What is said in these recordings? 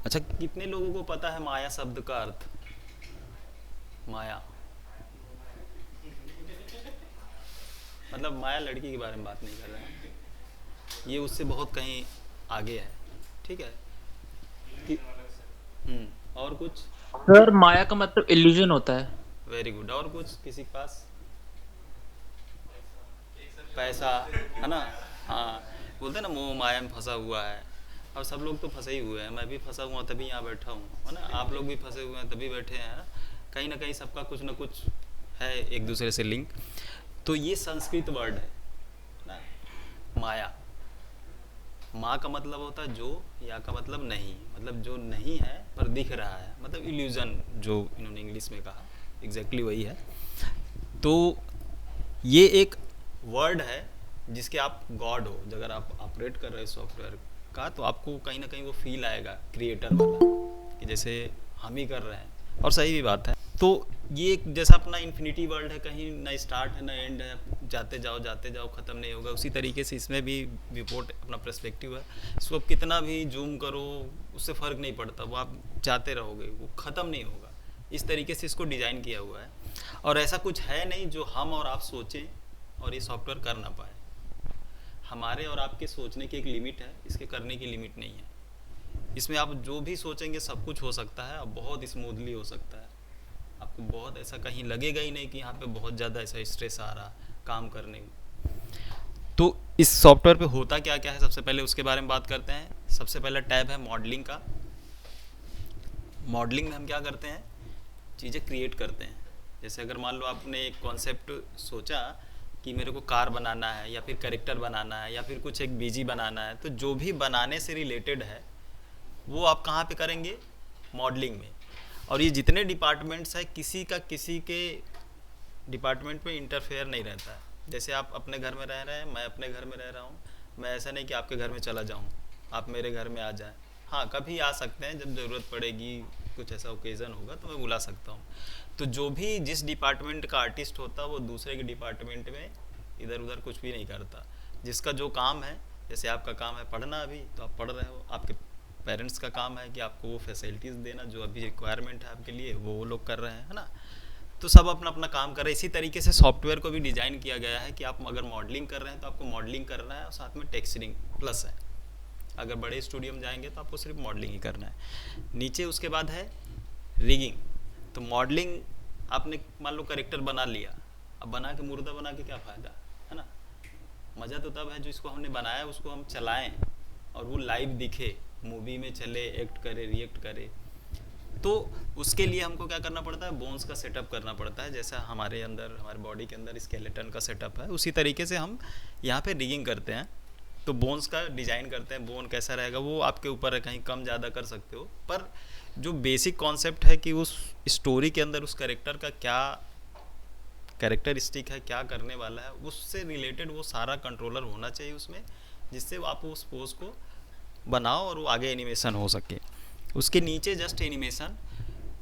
अच्छा, कितने लोगों को पता है माया शब्द का अर्थ? माया मतलब माया लड़की के बारे में बात नहीं कर रहे हैं, ये उससे बहुत कहीं आगे है। ठीक है कि और कुछ? सर माया का मतलब इल्यूजन होता है। Very good. और कुछ किसी के पास? पैसा, है ना? हाँ, बोलते हैं ना मोह माया में फंसा हुआ है। और सब लोग तो फंसे ही हुए हैं, मैं भी फंसा हुआ तभी यहाँ बैठा हूँ, है ना? आप लोग भी फंसे हुए हैं तभी बैठे हैं, है ना? कहीं ना कहीं सबका कुछ ना कुछ है एक दूसरे से लिंक। तो ये संस्कृत वर्ड है ना, माया। माँ का मतलब होता है जो, या का मतलब नहीं, मतलब जो नहीं है पर दिख रहा है, मतलब इल्यूजन जो इन्होंने इंग्लिश में कहा, एग्जैक्टली वही है। तो ये एक वर्ड है जिसके आप गॉड हो। अगर आप ऑपरेट कर रहे हो सॉफ्टवेयर का, तो आपको कहीं ना कहीं वो फील आएगा क्रिएटर वाला, कि जैसे हम ही कर रहे हैं, और सही भी बात है। तो ये एक जैसा अपना इन्फिनिटी वर्ल्ड है, कहीं ना स्टार्ट है ना एंड है, जाते जाओ ख़त्म नहीं होगा, उसी तरीके से इसमें भी विपोर्ट अपना पर्सपेक्टिव है। इसको आप कितना भी जूम करो उससे फ़र्क नहीं पड़ता, वो आप जाते रहोगे, वो ख़त्म नहीं होगा। इस तरीके से इसको डिज़ाइन किया हुआ है। और ऐसा कुछ है नहीं जो हम और आप सोचें और ये सॉफ्टवेयर कर ना पाए। हमारे और आपके सोचने की एक लिमिट है, इसके करने की लिमिट नहीं है। इसमें आप जो भी सोचेंगे सब कुछ हो सकता है, और बहुत स्मूथली हो सकता है। आपको बहुत ऐसा कहीं लगेगा ही नहीं कि यहाँ पे बहुत ज़्यादा ऐसा स्ट्रेस आ रहा काम करने में। तो इस सॉफ्टवेयर पे होता क्या क्या है, सबसे पहले उसके बारे में बात करते हैं। सबसे पहला टैब है मॉडलिंग का। मॉडलिंग में हम क्या करते हैं, चीज़ें क्रिएट करते हैं। जैसे अगर मान लो आपने एक कॉन्सेप्ट सोचा कि मेरे को कार बनाना है, या फिर करेक्टर बनाना है, या फिर कुछ एक बीजी बनाना है, तो जो भी बनाने से रिलेटेड है वो आप कहाँ पे करेंगे, मॉडलिंग में। और ये जितने डिपार्टमेंट्स हैं, किसी का किसी के डिपार्टमेंट में इंटरफेयर नहीं रहता है। जैसे आप अपने घर में रह रहे हैं, मैं अपने घर में रह रहा हूँ, मैं ऐसा नहीं कि आपके घर में चला जाऊँ, आप मेरे घर में आ जाएं। हाँ, कभी आ सकते हैं जब ज़रूरत पड़ेगी, कुछ ऐसा ओकेज़न होगा तो मैं बुला सकता हूँ। तो जो भी जिस डिपार्टमेंट का आर्टिस्ट होता है वो दूसरे के डिपार्टमेंट में इधर उधर कुछ भी नहीं करता। जिसका जो काम है, जैसे आपका काम है पढ़ना, अभी तो आप पढ़ रहे हो, आपके पेरेंट्स का काम है कि आपको वो फैसिलिटीज़ देना जो अभी रिक्वायरमेंट है आपके लिए, वो लोग कर रहे हैं, है ना? तो सब अपना अपना काम कर रहे हैं। इसी तरीके से सॉफ्टवेयर को भी डिज़ाइन किया गया है कि आप अगर मॉडलिंग कर रहे हैं तो आपको मॉडलिंग करना है, और साथ में टेक्सचरिंग प्लस है। अगर बड़े स्टूडियो में जाएंगे तो आपको सिर्फ मॉडलिंग ही करना है। नीचे उसके बाद है रिगिंग। तो मॉडलिंग आपने मान लो करेक्टर बना लिया, अब बना के मुर्दा बना के क्या फ़ायदा, है ना? मज़ा तो तब है जो इसको हमने बनाया उसको हम चलाएं और वो लाइव दिखे, मूवी में चले, एक्ट करे, रिएक्ट करे। तो उसके लिए हमको क्या करना पड़ता है, बोन्स का सेटअप करना पड़ता है। जैसा हमारे अंदर, हमारे बॉडी के अंदर स्केलेटन का सेटअप है, उसी तरीके से हम यहाँ पे रिगिंग करते हैं। तो बोन्स का डिज़ाइन करते हैं, बोन कैसा रहेगा वो आपके ऊपर है, कहीं कम ज़्यादा कर सकते हो। पर जो बेसिक कॉन्सेप्ट है कि उस स्टोरी के अंदर उस कैरेक्टर का क्या कैरेक्टरिस्टिक है, क्या करने वाला है, उससे रिलेटेड वो सारा कंट्रोलर होना चाहिए उसमें, जिससे आप उस पोज को बनाओ और वो आगे एनिमेशन हो सके। उसके नीचे जस्ट एनिमेशन।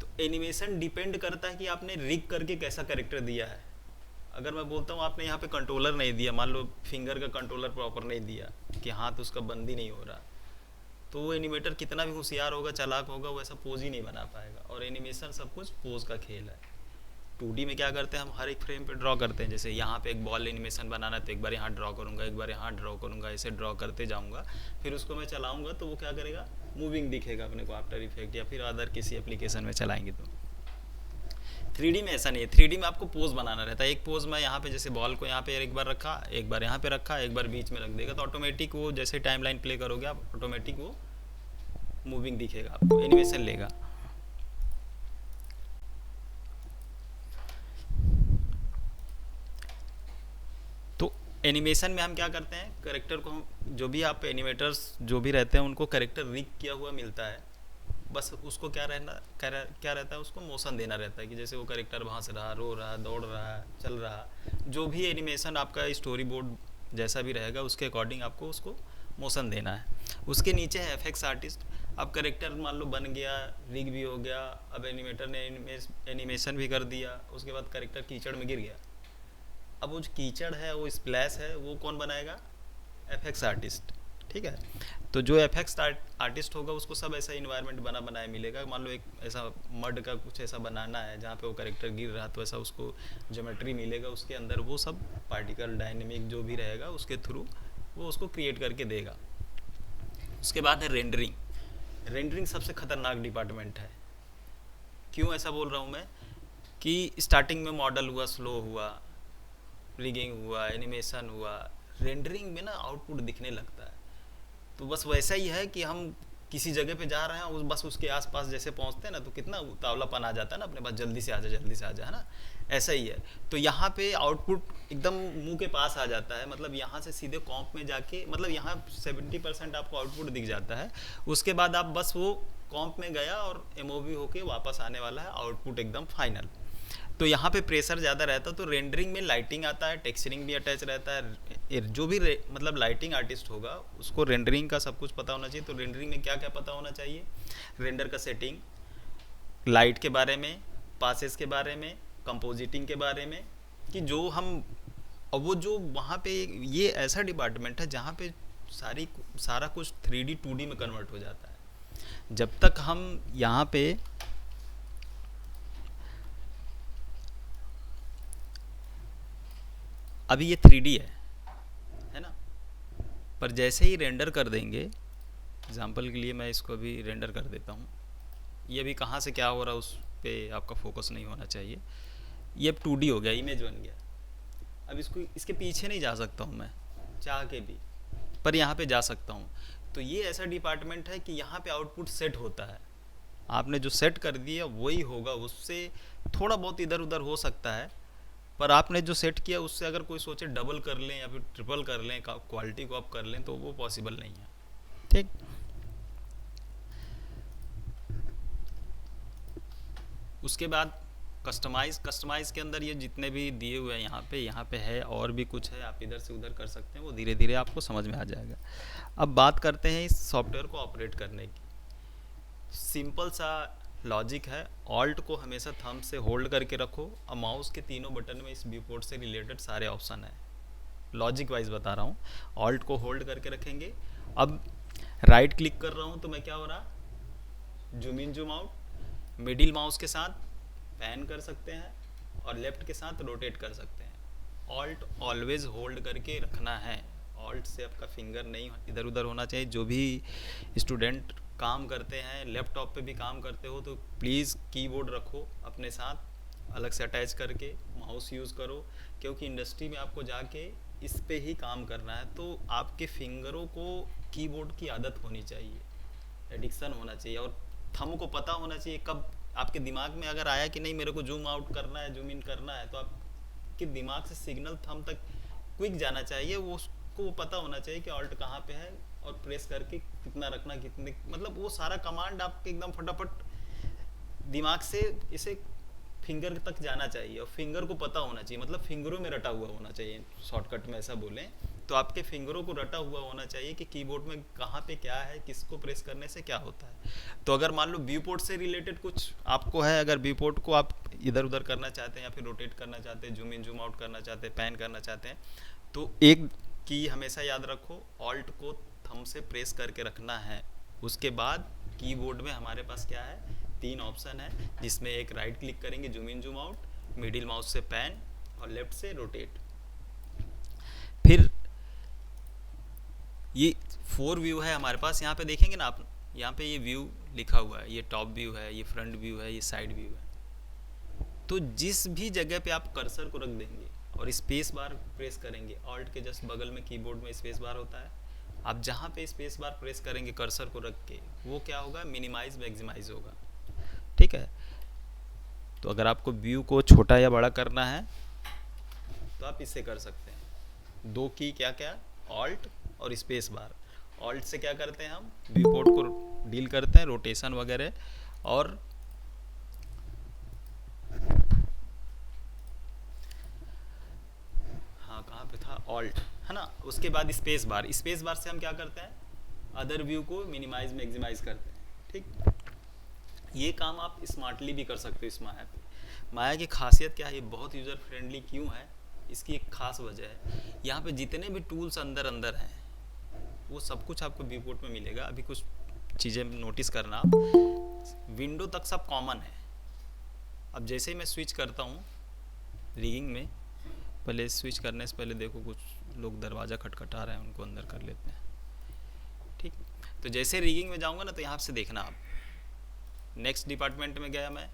तो एनिमेशन डिपेंड करता है कि आपने रिग करके कैसा कैरेक्टर दिया है। अगर मैं बोलता हूँ आपने यहाँ पे कंट्रोलर नहीं दिया, मान लो फिंगर का कंट्रोलर प्रॉपर नहीं दिया, कि हाथ उसका बंद ही नहीं हो रहा, तो वो एनिमेटर कितना भी होशियार होगा, चालाक होगा, वो ऐसा पोज ही नहीं बना पाएगा। और एनिमेशन सब कुछ पोज का खेल है। 2D में क्या करते हैं, हम हर एक फ्रेम पे ड्रॉ करते हैं। जैसे यहाँ पे एक बॉल एनिमेशन बनाना है तो एक बार यहाँ ड्रॉ करूँगा, एक बार यहाँ ड्रॉ करूँगा, ऐसे ड्रॉ करते जाऊँगा। फिर उसको मैं चलाऊँगा तो वो क्या करेगा, मूविंग दिखेगा अपने को आफ्टर इफेक्ट या फिर अदर किसी एप्लीकेशन में चलाएंगे तो। 3D में ऐसा नहीं है। 3D में आपको पोज बनाना रहता है। एक पोज में यहाँ पे जैसे बॉल को यहाँ पे एक बार रखा, एक बार यहाँ पे रखा, एक बार बीच में रख देगा, तो ऑटोमेटिक वो जैसे टाइम लाइन प्ले करोगे आप, ऑटोमेटिक वो मूविंग दिखेगा, आपको एनिमेशन लेगा। तो एनिमेशन में हम क्या करते हैं, करेक्टर को हम, जो भी आप एनिमेटर्स जो भी रहते हैं उनको करेक्टर रिग किया हुआ मिलता है। बस उसको क्या रहता है, उसको मोशन देना रहता है, कि जैसे वो करेक्टर भांस रहा, रो रहा, दौड़ रहा, चल रहा, जो भी एनिमेशन आपका स्टोरी बोर्ड जैसा भी रहेगा उसके अकॉर्डिंग आपको उसको मोशन देना है। उसके नीचे है एफएक्स आर्टिस्ट। अब करेक्टर मान लो बन गया, रिग भी हो गया, अब एनिमेटर ने एनिमेशन भी कर दिया, उसके बाद करेक्टर कीचड़ में गिर गया। अब वो जो कीचड़ है, वो स्प्लैश है, वो कौन बनाएगा, एफएक्स आर्टिस्ट। ठीक है। तो जो एफएक्स आर्टिस्ट होगा उसको सब ऐसा इन्वायरमेंट बना बनाया मिलेगा। मान लो एक ऐसा मड का कुछ ऐसा बनाना है जहाँ पे वो कैरेक्टर गिर रहा, तो ऐसा उसको ज्योमेट्री मिलेगा, उसके अंदर वो सब पार्टिकल डायनेमिक जो भी रहेगा उसके थ्रू वो उसको क्रिएट करके देगा। उसके बाद है रेंडरिंग। रेंडरिंग सबसे खतरनाक डिपार्टमेंट है। क्यों ऐसा बोल रहा हूँ मैं कि स्टार्टिंग में मॉडल हुआ, स्लो हुआ, रिगिंग हुआ, एनिमेशन हुआ, रेंडरिंग में ना आउटपुट दिखने लगता है। तो बस वैसा ही है कि हम किसी जगह पे जा रहे हैं, उस बस उसके आसपास जैसे पहुंचते हैं ना तो कितना उतावलापन आ जाता है ना अपने पास, जल्दी से आ जा जल्दी से आ जा, है ना। ऐसा ही है। तो यहाँ पे आउटपुट एकदम मुंह के पास आ जाता है, मतलब यहाँ से सीधे कॉम्प में जाके, मतलब यहाँ 70% आपको आउटपुट दिख जाता है। उसके बाद आप बस वो कॉम्प में गया और एमओवी होके वापस आने वाला है, आउटपुट एकदम फाइनल। तो यहाँ पे प्रेशर ज़्यादा रहता है। तो रेंडरिंग में लाइटिंग आता है, टेक्सचरिंग भी अटैच रहता है। जो भी मतलब लाइटिंग आर्टिस्ट होगा उसको रेंडरिंग का सब कुछ पता होना चाहिए। तो रेंडरिंग में क्या क्या पता होना चाहिए? रेंडर का सेटिंग, लाइट के बारे में, पासेस के बारे में, कंपोजिटिंग के बारे में, कि जो हम, और वो जो वहाँ पे ये ऐसा डिपार्टमेंट है जहाँ पे सारा कुछ 3D 2D में कन्वर्ट हो जाता है। जब तक हम यहाँ पे अभी ये 3D है ना, पर जैसे ही रेंडर कर देंगे, एग्जांपल के लिए मैं इसको अभी रेंडर कर देता हूँ। ये अभी कहाँ से क्या हो रहा है उस पर आपका फोकस नहीं होना चाहिए। ये अब 2D हो गया, इमेज बन गया। अब इसके पीछे नहीं जा सकता हूँ मैं चाह के भी, पर यहाँ पे जा सकता हूँ। तो ये ऐसा डिपार्टमेंट है कि यहाँ पे आउटपुट सेट होता है। आपने जो सेट कर दिया वही होगा, उससे थोड़ा बहुत इधर उधर हो सकता है, पर आपने जो सेट किया उससे अगर कोई सोचे डबल कर लें या फिर ट्रिपल कर लें, क्वालिटी को अप कर लें, तो वो पॉसिबल नहीं है। ठीक। उसके बाद कस्टमाइज के अंदर ये जितने भी दिए हुए हैं यहाँ पे है, और भी कुछ है, आप इधर से उधर कर सकते हैं, वो धीरे धीरे आपको समझ में आ जाएगा। अब बात करते हैं इस सॉफ्टवेयर को ऑपरेट करने की। सिंपल सा लॉजिक है। ऑल्ट को हमेशा थंब से होल्ड करके रखो, और माउस के तीनों बटन में इस व्यू पोर्ट से रिलेटेड सारे ऑप्शन हैं। लॉजिक वाइज बता रहा हूँ। ऑल्ट को होल्ड करके रखेंगे। अब राइट क्लिक कर रहा हूँ तो मैं क्या हो रहा, zoom in zoom out. Middle mouse के साथ पैन कर सकते हैं और लेफ्ट के साथ रोटेट कर सकते हैं। ऑल्ट ऑलवेज होल्ड करके रखना है। ऑल्ट से आपका फिंगर नहीं इधर उधर होना चाहिए। जो भी स्टूडेंट काम करते हैं, लैपटॉप पे भी काम करते हो, तो प्लीज़ कीबोर्ड रखो अपने साथ, अलग से अटैच करके माउस यूज़ करो, क्योंकि इंडस्ट्री में आपको जाके इस पे ही काम करना है। तो आपके फिंगरों को कीबोर्ड की आदत होनी चाहिए, एडिक्शन होना चाहिए, और थंब को पता होना चाहिए कब आपके दिमाग में अगर आया कि नहीं मेरे को जूम आउट करना है, जूम इन करना है, तो आपके दिमाग से सिग्नल थंब तक क्विक जाना चाहिए। वो उसको वो पता होना चाहिए कि ऑल्ट कहाँ पे है और प्रेस करके कितना रखना, कितने, मतलब वो सारा कमांड आपके एकदम फटाफट दिमाग से इसे फिंगर तक जाना चाहिए, और फिंगर को पता होना चाहिए, मतलब फिंगरों में रटा हुआ होना चाहिए। शॉर्टकट में ऐसा बोलें तो आपके फिंगरों को रटा हुआ होना चाहिए कि कीबोर्ड में कहाँ पे क्या है, किसको प्रेस करने से क्या होता है। तो अगर मान लो व्यू पोर्ट से रिलेटेड कुछ आपको है, अगर व्यू पोर्ट को आप इधर उधर करना चाहते हैं या फिर रोटेट करना चाहते हैं, जूम इन जूम आउट करना चाहते हैं, पैन करना चाहते हैं, तो एक की हमेशा याद रखो, ऑल्ट को थंब से प्रेस करके रखना है। उसके बाद कीबोर्ड में हमारे पास क्या है, 3 ऑप्शन है, जिसमें एक राइट क्लिक करेंगे zoom in zoom out, middle mouse से पैन और लेफ्ट से रोटेट। फिर ये 4 व्यू है हमारे पास। यहाँ पे देखेंगे ना आप, यहाँ पे ये व्यू लिखा हुआ है, ये टॉप व्यू है, ये फ्रंट व्यू है, ये साइड व्यू है। तो जिस भी जगह पे आप कर्सर को रख देंगे और स्पेस बार प्रेस करेंगे, ऑल्ट के जस्ट बगल में कीबोर्ड में स्पेस बार होता है, आप जहाँ पे स्पेस बार प्रेस करेंगे कर्सर को रख के, वो क्या होगा, मिनिमाइज मैक्सिमाइज होगा। ठीक है। तो अगर आपको व्यू को छोटा या बड़ा करना है तो आप इससे कर सकते हैं। 2 की क्या क्या, ऑल्ट और स्पेस बार। ऑल्ट से क्या करते हैं, हम व्यू पोर्ट को डील करते हैं, रोटेशन वगैरह, और हाँ कहाँ पे था, ऑल्ट है ना। उसके बाद स्पेस बार से हम क्या करते हैं, अदर व्यू को मिनिमाइज मैक्सिमाइज करते हैं। ठीक। ये काम आप स्मार्टली भी कर सकते हो इस माया पे। माया की खासियत क्या है, ये बहुत यूज़र फ्रेंडली क्यों है, इसकी एक खास वजह है। यहाँ पे जितने भी टूल्स अंदर हैं, वो सब कुछ आपको व्यू पोर्ट में मिलेगा। अभी कुछ चीज़ें नोटिस करना आप, विंडो तक सब कॉमन है। अब जैसे ही मैं स्विच करता हूँ रिगिंग में, पहले स्विच करने से पहले देखो कुछ लोग दरवाज़ा खटखटा रहे हैं, उनको अंदर कर लेते हैं। ठीक, तो जैसे रिगिंग में जाऊँगा ना तो यहाँ से देखना आप, नेक्स्ट डिपार्टमेंट में गया मैं,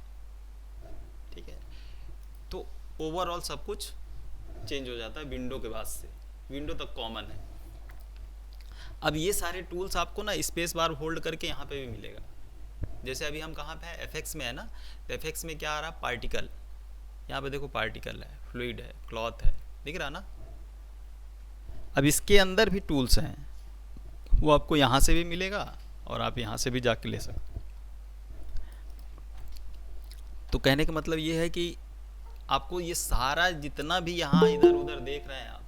ठीक है, तो ओवरऑल सब कुछ चेंज हो जाता है विंडो के बाद से, विंडो तक कॉमन है। अब ये सारे टूल्स आपको ना स्पेस बार होल्ड करके यहाँ पे भी मिलेगा। जैसे अभी हम कहाँ पे हैं, एफएक्स में है ना, तो एफएक्स में क्या आ रहा है, पार्टिकल, यहाँ पे देखो पार्टिकल है, फ्लूइड है, क्लॉथ है, दिख रहा ना। अब इसके अंदर भी टूल्स हैं, वो आपको यहाँ से भी मिलेगा और आप यहाँ से भी जाके ले सकते। तो कहने का मतलब ये है कि आपको ये सारा जितना भी यहाँ इधर उधर देख रहे हैं आप,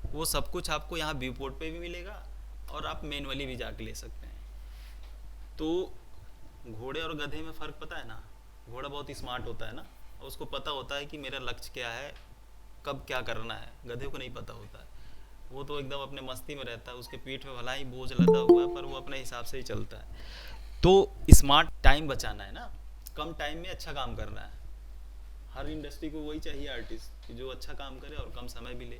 वो सब कुछ आपको यहाँ व्यू पोर्ट पे भी मिलेगा और आप मैनुअली भी जाके ले सकते हैं। तो घोड़े और गधे में फ़र्क पता है ना, घोड़ा बहुत स्मार्ट होता है ना, और उसको पता होता है कि मेरा लक्ष्य क्या है, कब क्या करना है। गधे को नहीं पता होता है, वो तो एकदम अपने मस्ती में रहता है, उसके पीठ में भला ही बोझ लदा हुआ है पर वो अपने हिसाब से ही चलता है। तो स्मार्ट टाइम बचाना है ना, कम टाइम में अच्छा काम करना है। हर इंडस्ट्री को वही चाहिए आर्टिस्ट कि जो अच्छा काम करे और कम समय भी ले।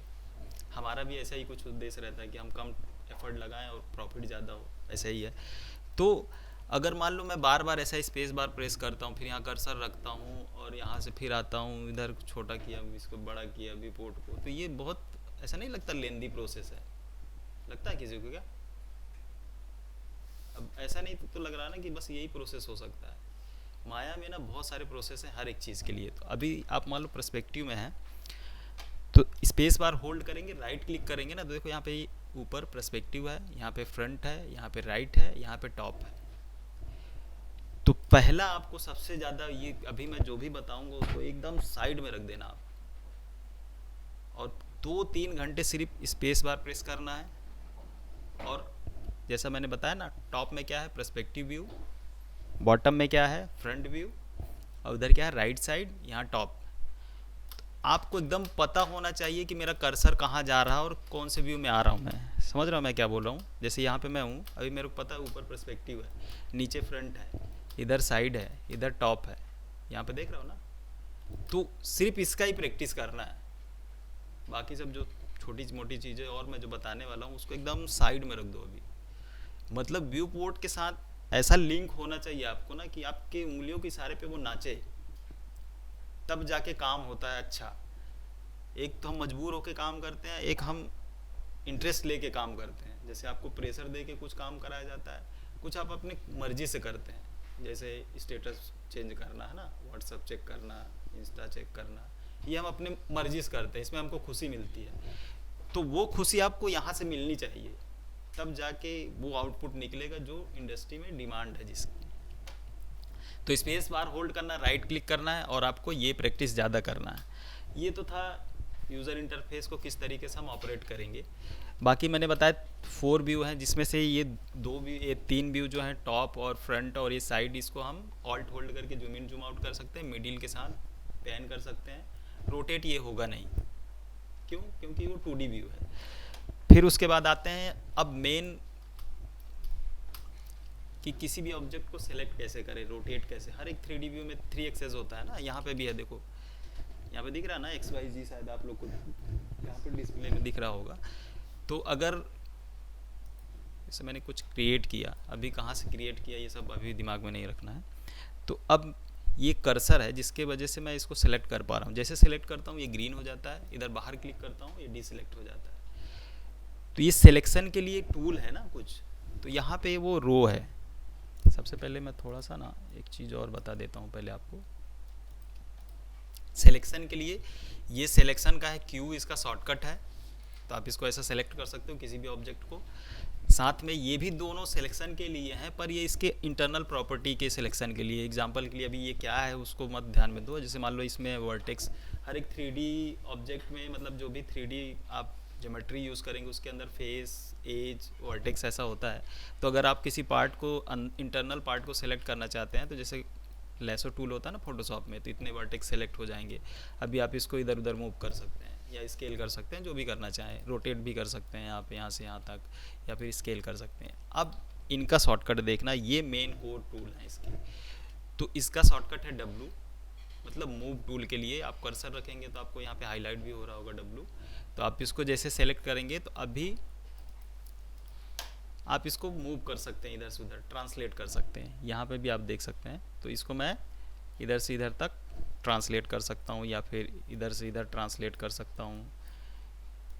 हमारा भी ऐसा ही कुछ उद्देश्य रहता है कि हम कम एफर्ट लगाएं और प्रॉफिट ज़्यादा हो, ऐसा ही है। तो अगर मान लो मैं बार बार ऐसा स्पेस बार प्रेस करता हूँ, फिर यहाँ कर्सर रखता हूँ और यहाँ से फिर आता हूँ, इधर छोटा किया, इसको बड़ा किया व्यू पोर्ट को, तो ये बहुत ऐसा नहीं लगता लेंदी प्रोसेस है? लगता है किसी को क्या? अब ऐसा नहीं तो लग रहा ना कि बस यही प्रोसेस हो सकता है। माया में ना बहुत सारे प्रोसेस हैं हर एक चीज़ के लिए। तो अभी आप मान लो पर्सपेक्टिव में हैं, तो स्पेस बार होल्ड करेंगे, राइट क्लिक करेंगे ना, तो देखो यहाँ पे ऊपर पर्सपेक्टिव है, यहाँ पे फ्रंट है, यहाँ पे राइट है, यहाँ पे टॉप है। तो पहला आपको सबसे ज़्यादा ये अभी मैं जो भी बताऊंगा उसको एकदम साइड में रख देना आप, और 2-3 घंटे सिर्फ स्पेस बार प्रेस करना है। और जैसा मैंने बताया ना, टॉप में क्या है, पर्सपेक्टिव व्यू, बॉटम में क्या है, फ्रंट व्यू, और उधर क्या है, राइट साइड, यहाँ टॉप। आपको एकदम पता होना चाहिए कि मेरा कर्सर कहाँ जा रहा है और कौन से व्यू में आ रहा हूँ मैं। समझ रहा हूँ मैं क्या बोल रहा हूँ? जैसे यहाँ पे मैं हूँ, अभी मेरे को पता है ऊपर पर्सपेक्टिव है, नीचे फ्रंट है, इधर साइड है, इधर टॉप है, यहाँ पे देख रहा हो ना। तो सिर्फ इसका ही प्रैक्टिस करना है, बाकी सब जो छोटी मोटी चीज़ें और मैं जो बताने वाला हूँ उसको एकदम साइड में रख दो अभी। मतलब व्यू पोर्ट के साथ ऐसा लिंक होना चाहिए आपको ना कि आपके उंगलियों के इशारे पे वो नाचे, तब जाके काम होता है अच्छा। एक तो हम मजबूर होके काम करते हैं, एक हम इंटरेस्ट लेके काम करते हैं। जैसे आपको प्रेशर दे के कुछ काम कराया जाता है, कुछ आप अपनी मर्जी से करते हैं। जैसे स्टेटस चेंज करना है ना, व्हाट्सअप चेक करना, इंस्टा चेक करना, ये हम अपने मर्जी से करते हैं, इसमें हमको खुशी मिलती है। तो वो खुशी आपको यहाँ से मिलनी चाहिए, तब जाके वो आउटपुट निकलेगा जो इंडस्ट्री में डिमांड है जिसकी। तो स्पेस बार होल्ड करना, राइट क्लिक करना है, और आपको ये प्रैक्टिस ज़्यादा करना है। ये तो था यूज़र इंटरफेस को किस तरीके से हम ऑपरेट करेंगे। बाकी मैंने बताया 4 व्यू हैं, जिसमें से ये 2 व्यू, ये 3 व्यू जो हैं, टॉप और फ्रंट और ये साइड, इसको हम ऑल्ट होल्ड करके जूम इन जूम आउट कर सकते हैं, मिडिल के साथ पैन कर सकते हैं। रोटेट ये होगा नहीं, क्यों? क्योंकि वो 2D व्यू है। फिर उसके बाद आते हैं अब मेन, कि किसी भी ऑब्जेक्ट को सिलेक्ट कैसे करें, रोटेट कैसे। हर एक 3D व्यू में 3 एक्सेस होता है ना, यहाँ पे भी है, देखो यहाँ पे दिख रहा है ना XYZ, शायद आप लोग को यहाँ पे डिस्प्ले में दिख रहा होगा। तो अगर जैसे मैंने कुछ क्रिएट किया, अभी कहाँ से क्रिएट किया ये सब अभी दिमाग में नहीं रखना है। तो अब ये कर्सर है जिसके वजह से मैं इसको सेलेक्ट कर पा रहा हूँ। जैसे सेलेक्ट करता हूँ ये ग्रीन हो जाता है, इधर बाहर क्लिक करता हूँ ये डीसेलेक्ट हो जाता है। तो ये सिलेक्शन के लिए टूल है ना कुछ। तो यहाँ पे वो रो है। सबसे पहले मैं थोड़ा सा ना एक चीज़ और बता देता हूँ पहले आपको। सिलेक्शन के लिए ये सिलेक्शन का है क्यू, इसका शॉर्टकट है, तो आप इसको ऐसा सेलेक्ट कर सकते हो किसी भी ऑब्जेक्ट को। साथ में ये भी दोनों सिलेक्शन के लिए हैं, पर ये इसके इंटरनल प्रॉपर्टी के सिलेक्शन के लिए। एग्जांपल के लिए अभी ये क्या है उसको मत ध्यान में दो। जैसे मान लो इसमें वर्टेक्स, हर एक 3D ऑब्जेक्ट में, मतलब जो भी 3D आप ज्योमेट्री यूज़ करेंगे उसके अंदर फेस, एज, वर्टेक्स ऐसा होता है। तो अगर आप किसी पार्ट को, इंटरनल पार्ट को सेलेक्ट करना चाहते हैं, तो जैसे लेसो टूल होता है ना फोटोशॉप में, तो इतने वर्टेक्स सेलेक्ट हो जाएंगे। अभी आप इसको इधर उधर मूव कर सकते हैं, या स्केल कर सकते हैं, जो भी करना चाहें, रोटेट भी कर सकते हैं आप यहाँ से यहाँ तक, या फिर स्केल कर सकते हैं। अब इनका शॉर्टकट देखना, ये मेन कोर टूल है इसकी। तो इसका शॉर्टकट है W, मतलब मूव टूल के लिए आप कर्सर रखेंगे तो आपको यहाँ पे हाईलाइट भी हो रहा होगा W। तो आप इसको जैसे सेलेक्ट करेंगे तो अभी आप इसको मूव कर सकते हैं, इधर से उधर ट्रांसलेट कर सकते हैं। यहाँ पे भी आप देख सकते हैं, तो इसको मैं इधर से इधर तक ट्रांसलेट कर सकता हूँ, या फिर इधर से इधर ट्रांसलेट कर सकता हूँ,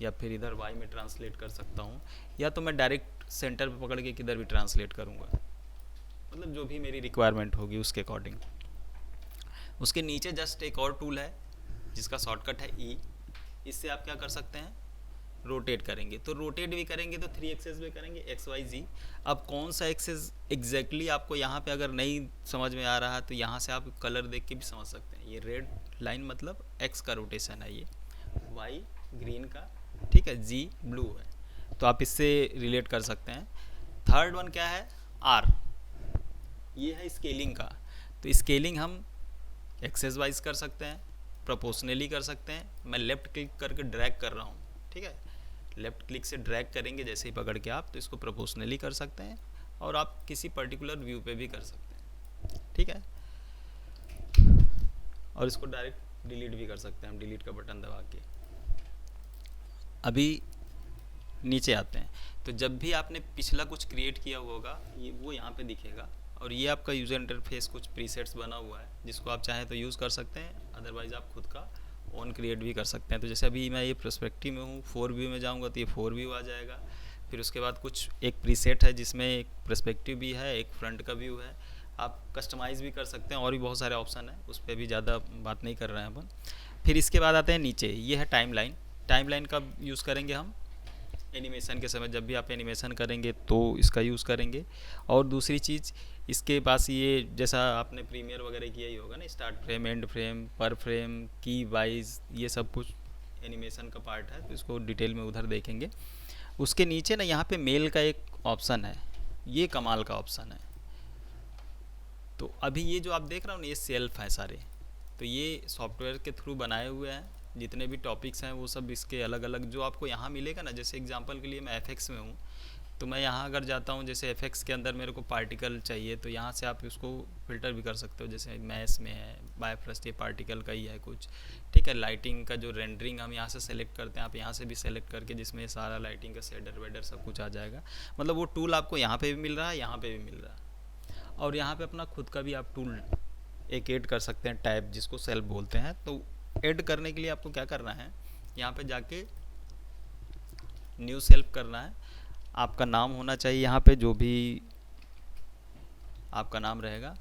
या फिर इधर वाई में ट्रांसलेट कर सकता हूँ, या तो मैं डायरेक्ट सेंटर पे पकड़ के किधर भी ट्रांसलेट करूँगा, मतलब जो भी मेरी रिक्वायरमेंट होगी उसके अकॉर्डिंग। उसके नीचे जस्ट एक और टूल है जिसका शॉर्टकट है E। इससे आप क्या कर सकते हैं, रोटेट करेंगे। तो रोटेट भी करेंगे तो 3 एक्सेस भी करेंगे, XYZ। अब कौन सा एक्सेस एग्जैक्टली आपको यहाँ पे अगर नहीं समझ में आ रहा है तो यहाँ से आप कलर देख के भी समझ सकते हैं। ये रेड लाइन मतलब X का रोटेशन है, ये Y ग्रीन का, ठीक है, G ब्लू है, तो आप इससे रिलेट कर सकते हैं। थर्ड वन क्या है, R, ये है स्केलिंग का। तो स्केलिंग हम एक्सेस वाइज कर सकते हैं, प्रोपोर्शनली कर सकते हैं। मैं लेफ़्ट क्लिक करके ड्रैग कर रहा हूँ, ठीक है, लेफ़्ट क्लिक से ड्रैग करेंगे जैसे ही पकड़ के आप, तो इसको प्रोपोर्शनली कर सकते हैं, और आप किसी पर्टिकुलर व्यू पे भी कर सकते हैं, ठीक है। और इसको डायरेक्ट डिलीट भी कर सकते हैं हम, डिलीट का बटन दबा के। अभी नीचे आते हैं, तो जब भी आपने पिछला कुछ क्रिएट किया होगा ये वो यहाँ पे दिखेगा, और ये आपका यूज़र इंटरफेस कुछ प्रीसेट्स बना हुआ है जिसको आप चाहें तो यूज़ कर सकते हैं, अदरवाइज़ आप खुद का ऑन क्रिएट भी कर सकते हैं। तो जैसे अभी मैं ये पर्सपेक्टिव में हूँ, 4 व्यू में जाऊँगा तो ये 4 व्यू आ जाएगा। फिर उसके बाद कुछ एक प्रीसेट है जिसमें एक पर्सपेक्टिव भी है, एक फ्रंट का व्यू है, आप कस्टमाइज़ भी कर सकते हैं, और भी बहुत सारे ऑप्शन हैं, उस पर भी ज़्यादा बात नहीं कर रहे हैं अपन। फिर इसके बाद आते हैं नीचे, ये है टाइम लाइन। टाइम लाइन का यूज़ करेंगे हम एनिमेशन के समय, जब भी आप एनिमेशन करेंगे तो इसका यूज़ करेंगे। और दूसरी चीज़ इसके पास ये, जैसा आपने प्रीमियर वगैरह किया ही होगा ना, स्टार्ट फ्रेम, एंड फ्रेम, पर फ्रेम, की वाइज, ये सब कुछ एनिमेशन का पार्ट है, तो इसको डिटेल में उधर देखेंगे। उसके नीचे ना यहाँ पे मेल का एक ऑप्शन है, ये कमाल का ऑप्शन है। तो अभी ये जो आप देख रहे हो ना, ये सेल्फ है सारे, तो ये सॉफ्टवेयर के थ्रू बनाए हुए हैं। जितने भी टॉपिक्स हैं वो सब इसके अलग अलग जो आपको यहाँ मिलेगा ना, जैसे एग्जांपल के लिए मैं FX में हूँ, तो मैं यहाँ अगर जाता हूँ, जैसे FX के अंदर मेरे को पार्टिकल चाहिए, तो यहाँ से आप उसको फ़िल्टर भी कर सकते हो। जैसे मैस में है बायोफ्रस्ट, ये पार्टिकल का ही है कुछ, ठीक है। लाइटिंग का जो रेंडरिंग हम यहाँ से सेलेक्ट करते हैं, आप यहाँ से भी सेलेक्ट करके, जिसमें सारा लाइटिंग का शेडर वेडर सब कुछ आ जाएगा। मतलब वो टूल आपको यहाँ पर भी मिल रहा है, यहाँ पर भी मिल रहा है। और यहाँ पर अपना खुद का भी आप टूल एक ऐड कर सकते हैं, टैब जिसको सेल्फ बोलते हैं। तो ऐड करने के लिए आपको क्या करना है, यहाँ पे जाके न्यू सेल्फ करना है। आपका नाम होना चाहिए यहाँ पे, जो भी आपका नाम रहेगा।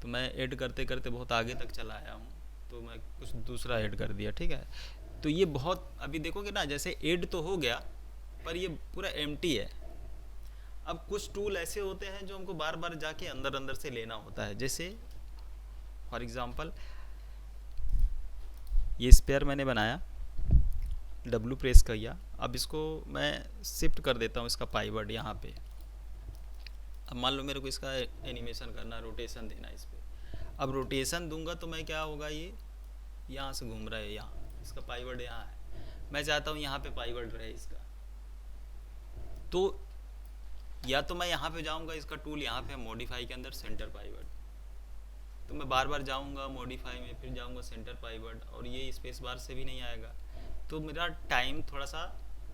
तो मैं ऐड करते करते बहुत आगे तक चला आया हूँ, तो मैं कुछ दूसरा ऐड कर दिया, ठीक है। तो ये बहुत, अभी देखोगे ना, जैसे ऐड तो हो गया पर ये पूरा एम्प्टी है। अब कुछ टूल ऐसे होते हैं जो हमको बार बार जाके अंदर अंदर से लेना होता है। जैसे फॉर एग्ज़ाम्पल ये स्पेयर मैंने बनाया, W प्रेस किया, अब इसको मैं शिफ्ट कर देता हूँ इसका पाइवर्ड यहाँ पे। अब मान लो मेरे को इसका एनिमेशन करना, रोटेशन देना इस पर। अब रोटेशन दूंगा तो मैं क्या होगा, ये यहाँ से घूम रहा है, यहाँ इसका पाइवर्ड यहाँ है, मैं चाहता हूँ यहाँ पे पाइवर्ड रहे इसका। तो या तो मैं यहाँ पे जाऊँगा, इसका टूल यहाँ पे मॉडिफाई के अंदर सेंटर पाइवर्ड, तो मैं बार बार जाऊंगा मॉडिफाई में, फिर जाऊंगा सेंटर पाइवर्ड, और ये स्पेस बार से भी नहीं आएगा। तो मेरा टाइम थोड़ा सा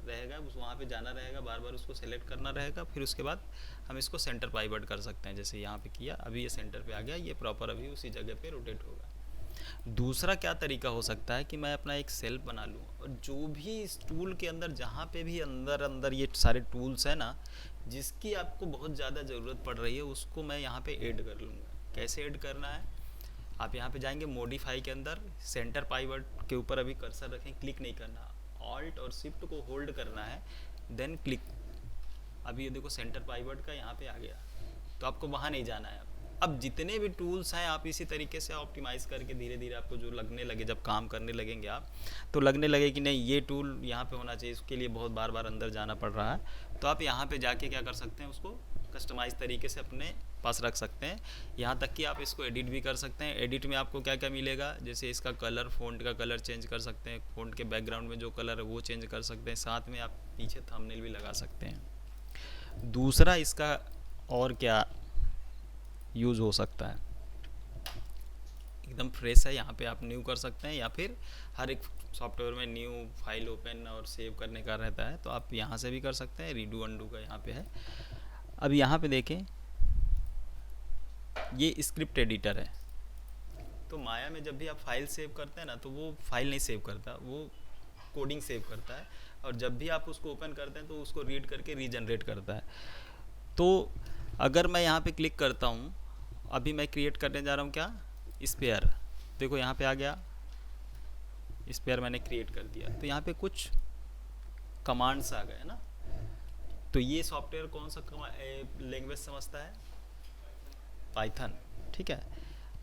रहेगा, उस वहाँ पे जाना रहेगा, बार बार उसको सेलेक्ट करना रहेगा। फिर उसके बाद हम इसको सेंटर पाइवर्ड कर सकते हैं, जैसे यहाँ पे किया, अभी ये सेंटर पे आ गया, ये प्रॉपर अभी उसी जगह पे रोटेट होगा। दूसरा क्या तरीका हो सकता है कि मैं अपना एक सेल्फ बना लूँ, और जो भी इस टूल के अंदर, जहाँ पे भी अंदर अंदर ये सारे टूल्स हैं ना, जिसकी आपको बहुत ज़्यादा ज़रूरत पड़ रही है, उसको मैं यहाँ पे ऐड कर लूँगा। कैसे ऐड करना है, आप यहाँ पे जाएंगे मॉडिफाई के अंदर, सेंटर पाइवर्ड के ऊपर अभी कर्सर रखें, क्लिक नहीं करना, ऑल्ट और शिफ्ट को होल्ड करना है, देन क्लिक। अभी ये देखो सेंटर पाइवर्ड का यहाँ पे आ गया, तो आपको वहाँ नहीं जाना है। अब जितने भी टूल्स हैं आप इसी तरीके से ऑप्टिमाइज़ करके धीरे धीरे आपको जो लगने लगे, जब काम करने लगेंगे आप, तो लगने लगे कि नहीं ये टूल यहाँ पे होना चाहिए, इसके लिए बहुत बार बार अंदर जाना पड़ रहा है, तो आप यहाँ पे जाके क्या कर सकते हैं, उसको कस्टमाइज तरीके से अपने पास रख सकते हैं। यहाँ तक कि आप इसको एडिट भी कर सकते हैं। एडिट में आपको क्या क्या मिलेगा, जैसे इसका कलर, फ़ॉन्ट का कलर चेंज कर सकते हैं, फ़ॉन्ट के बैकग्राउंड में जो कलर है वो चेंज कर सकते हैं, साथ में आप पीछे थंबनेल भी लगा सकते हैं। दूसरा इसका और क्या यूज़ हो सकता है, एकदम फ्रेश है, यहाँ पे आप न्यू कर सकते हैं, या फिर हर एक सॉफ्टवेयर में न्यू फाइल ओपन और सेव करने का रहता है, तो आप यहाँ से भी कर सकते हैं। रीडू अंडू का यहाँ पे है। अब यहाँ पे देखें, ये स्क्रिप्ट एडिटर है। तो माया में जब भी आप फाइल सेव करते हैं ना, तो वो फाइल नहीं सेव करता, वो कोडिंग सेव करता है, और जब भी आप उसको ओपन करते हैं तो उसको रीड करके रीजनरेट करता है। तो अगर मैं यहाँ पे क्लिक करता हूँ, अभी मैं क्रिएट करने जा रहा हूँ क्या, स्पेयर। देखो यहाँ पे आ गया, स्पेयर मैंने क्रिएट कर दिया। तो यहाँ पे कुछ कमांड्स आ गए ना। तो ये सॉफ्टवेयर कौन सा लैंग्वेज समझता है, पाइथन। ठीक है,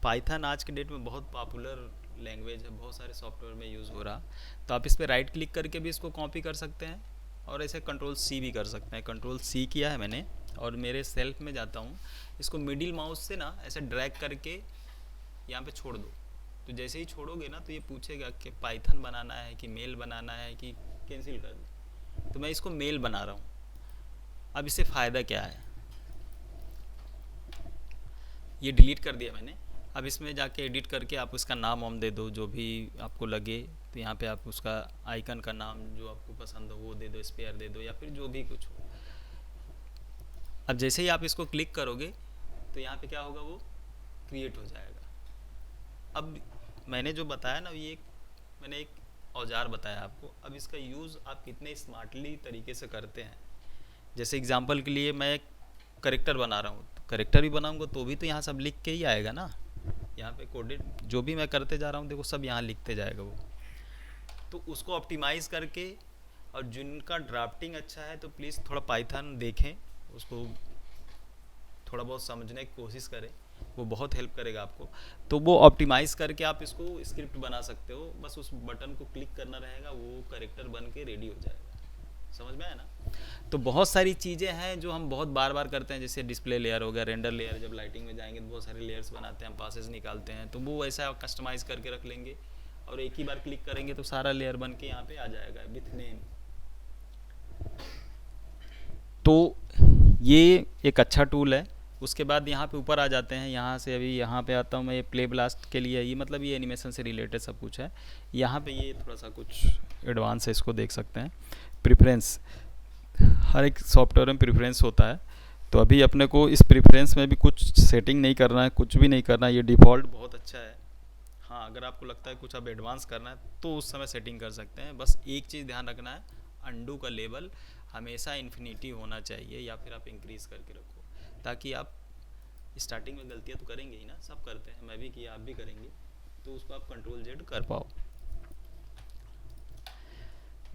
पाइथन आज के डेट में बहुत पॉपुलर लैंग्वेज है, बहुत सारे सॉफ्टवेयर में यूज़ हो रहा। तो आप इस पर राइट क्लिक करके भी इसको कॉपी कर सकते हैं, और ऐसे कंट्रोल सी भी कर सकते हैं। कंट्रोल सी किया है मैंने, और मेरे सेल्फ में जाता हूँ, इसको मिडिल माउस से ना ऐसे ड्रैग करके यहाँ पे छोड़ दो। तो जैसे ही छोड़ोगे ना, तो ये पूछेगा कि पाइथन बनाना है कि मेल बनाना है कि कैंसिल कर दो। तो मैं इसको मेल बना रहा हूँ। अब इससे फ़ायदा क्या है, ये डिलीट कर दिया मैंने। अब इसमें जाके एडिट करके आप उसका नाम वाम दे दो, जो भी आपको लगे। तो यहाँ पे आप उसका आइकन का नाम जो आपको पसंद हो वो दे दो, स्पेयर दे दो, या फिर जो भी कुछ हो। अब जैसे ही आप इसको क्लिक करोगे, तो यहाँ पे क्या होगा, वो क्रिएट हो जाएगा। अब मैंने जो बताया ना, ये मैंने एक औजार बताया आपको। अब इसका यूज़ आप कितने स्मार्टली तरीके से करते हैं। जैसे एग्जांपल के लिए मैं एक करेक्टर बना रहा हूँ, तो करेक्टर भी बनाऊँगा तो भी तो यहाँ सब लिख के ही आएगा ना। यहाँ पे कोडेड जो भी मैं करते जा रहा हूँ, देखो सब यहाँ लिखते जाएगा वो। तो उसको ऑप्टिमाइज़ करके, और जिनका ड्राफ्टिंग अच्छा है तो प्लीज़ थोड़ा पाइथन देखें, उसको थोड़ा बहुत समझने की कोशिश करें, वो बहुत हेल्प करेगा आपको। तो वो ऑप्टिमाइज़ करके आप इसको स्क्रिप्ट बना सकते हो। बस उस बटन को क्लिक करना रहेगा, वो करेक्टर बन के रेडी हो जाएगा। समझ में आया ना। तो बहुत सारी चीज़ें हैं जो हम बहुत बार बार करते हैं, जैसे डिस्प्ले लेयर हो गया, रेंडर लेयर। जब लाइटिंग में जाएंगे तो बहुत सारे लेयर्स बनाते हैं, हम पासेस निकालते हैं, तो वो ऐसा कस्टमाइज़ करके रख लेंगे, और एक ही बार क्लिक करेंगे तो सारा लेयर बन के यहाँ पे आ जाएगा विथ नेम। तो ये एक अच्छा टूल है। उसके बाद यहाँ पे ऊपर आ जाते हैं, यहाँ से अभी यहाँ पे आता हूँ मैं। ये प्ले ब्लास्ट के लिए, ये मतलब ये एनिमेशन से रिलेटेड सब कुछ है। यहाँ पे ये थोड़ा सा कुछ एडवांस है, इसको देख सकते हैं। प्रेफरेंस, हर एक सॉफ्टवेयर में प्रेफरेंस होता है। तो अभी अपने को इस प्रेफरेंस में भी कुछ सेटिंग नहीं करना है, कुछ भी नहीं करना है। ये डिफ़ॉल्ट बहुत अच्छा है। हाँ, अगर आपको लगता है कुछ अब एडवांस करना है तो उस समय सेटिंग कर सकते हैं। बस एक चीज़ ध्यान रखना है, अंडू का लेवल हमेशा इन्फिनिटी होना चाहिए, या फिर आप इंक्रीज़ करके रखो, ताकि आप स्टार्टिंग में गलतियाँ तो करेंगे ही ना, सब करते हैं, मैं भी किया, आप भी करेंगे, तो उसको आप कंट्रोल जेड कर पाओ।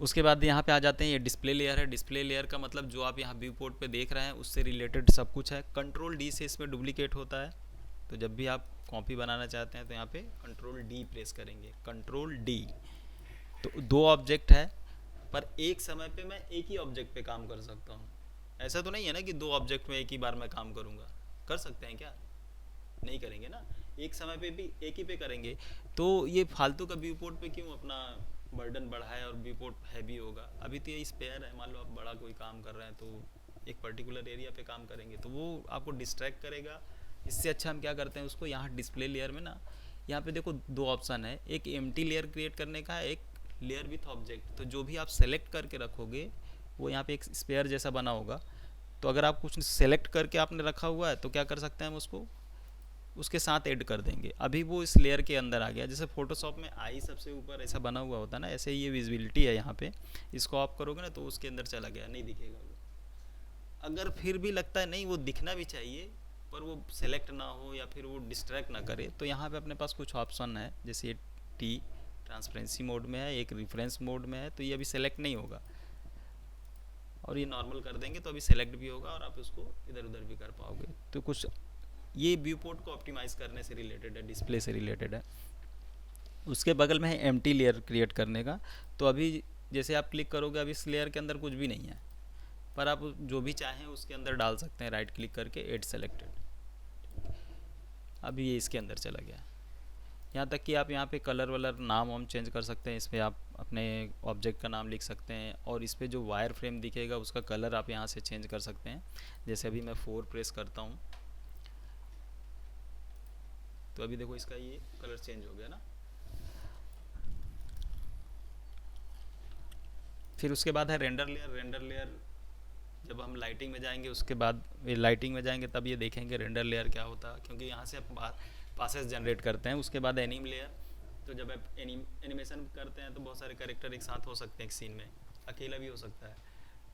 उसके बाद यहाँ पे आ जाते हैं, ये डिस्प्ले लेयर है। डिस्प्ले लेयर का मतलब जो आप यहाँ व्यू पोर्ट पे देख रहे हैं उससे रिलेटेड सब कुछ है। कंट्रोल डी से इसमें डुप्लीकेट होता है, तो जब भी आप कॉपी बनाना चाहते हैं तो यहाँ पे कंट्रोल डी प्रेस करेंगे, कंट्रोल डी। तो दो ऑब्जेक्ट है, पर एक समय पे मैं एक ही ऑब्जेक्ट पे काम कर सकता हूँ। ऐसा तो नहीं है ना कि दो ऑब्जेक्ट में एक ही बार मैं काम करूँगा। कर सकते हैं क्या, नहीं करेंगे ना, एक समय पे भी एक ही पे करेंगे। तो ये फालतू का व्यू पोर्ट पे क्यों अपना बर्डन बढ़ाए, और व्यू पोर्ट हैवी होगा। अभी तो ये स्पेयर है, मान लो आप बड़ा कोई काम कर रहे हैं तो एक पर्टिकुलर एरिया पे काम करेंगे, तो वो आपको डिस्ट्रैक्ट करेगा। इससे अच्छा हम क्या करते हैं, उसको यहाँ डिस्प्ले लेयर में ना, यहाँ पे देखो दो ऑप्शन है, एक एम्प्टी लेयर क्रिएट करने का है, एक लेयर विथ ऑब्जेक्ट। तो जो भी आप सेलेक्ट करके रखोगे वो यहाँ पे एक स्पेयर जैसा बना होगा। तो अगर आप कुछ सेलेक्ट करके आपने रखा हुआ है तो क्या कर सकते हैं, हम उसको उसके साथ ऐड कर देंगे। अभी वो इस लेयर के अंदर आ गया। जैसे फोटोशॉप में आई सबसे ऊपर ऐसा बना हुआ होता है ना, ऐसे ही ये विजिबिलिटी है यहाँ पे। इसको ऑफ करोगे ना तो उसके अंदर चला गया, नहीं दिखेगा वो। अगर फिर भी लगता है नहीं वो दिखना भी चाहिए, पर वो सेलेक्ट ना हो या फिर वो डिस्ट्रैक्ट ना करे, तो यहाँ पे अपने पास कुछ ऑप्शन है। जैसे ये टी ट्रांसपेरेंसी मोड में है, एक रेफरेंस मोड में है, तो ये अभी सेलेक्ट नहीं होगा। और ये नॉर्मल कर देंगे तो अभी सेलेक्ट भी होगा, और आप उसको इधर उधर भी कर पाओगे। तो कुछ ये व्यू पोर्ट को ऑप्टिमाइज़ करने से रिलेटेड है, डिस्प्ले से रिलेटेड है। उसके बगल में है एम्प्टी लेयर क्रिएट करने का। तो अभी जैसे आप क्लिक करोगे, अभी इस लेयर के अंदर कुछ भी नहीं है, पर आप जो भी चाहें उसके अंदर डाल सकते हैं, राइट क्लिक करके ऐड सेलेक्टेड। अभी ये इसके अंदर चला गया। यहाँ तक कि आप यहाँ पे कलर वलर नाम वाम चेंज कर सकते हैं, इस पर आप अपने ऑब्जेक्ट का नाम लिख सकते हैं, और इस पर जो वायर फ्रेम दिखेगा उसका कलर आप यहाँ से चेंज कर सकते हैं। जैसे अभी मैं 4 प्रेस करता हूँ तो अभी देखो इसका ये कलर चेंज हो गया ना। फिर उसके बाद है रेंडर लेयर। रेंडर लेयर जब हम लाइटिंग में जाएंगे उसके बाद लाइटिंग में जाएंगे तब ये देखेंगे रेंडर लेयर क्या होता है, क्योंकि यहाँ से आप पासेस जनरेट करते हैं। उसके बाद एनिम लेयर, तो जब आप एनिमेशन करते हैं तो बहुत सारे कैरेक्टर एक साथ हो सकते हैं एक सीन में, अकेला भी हो सकता है,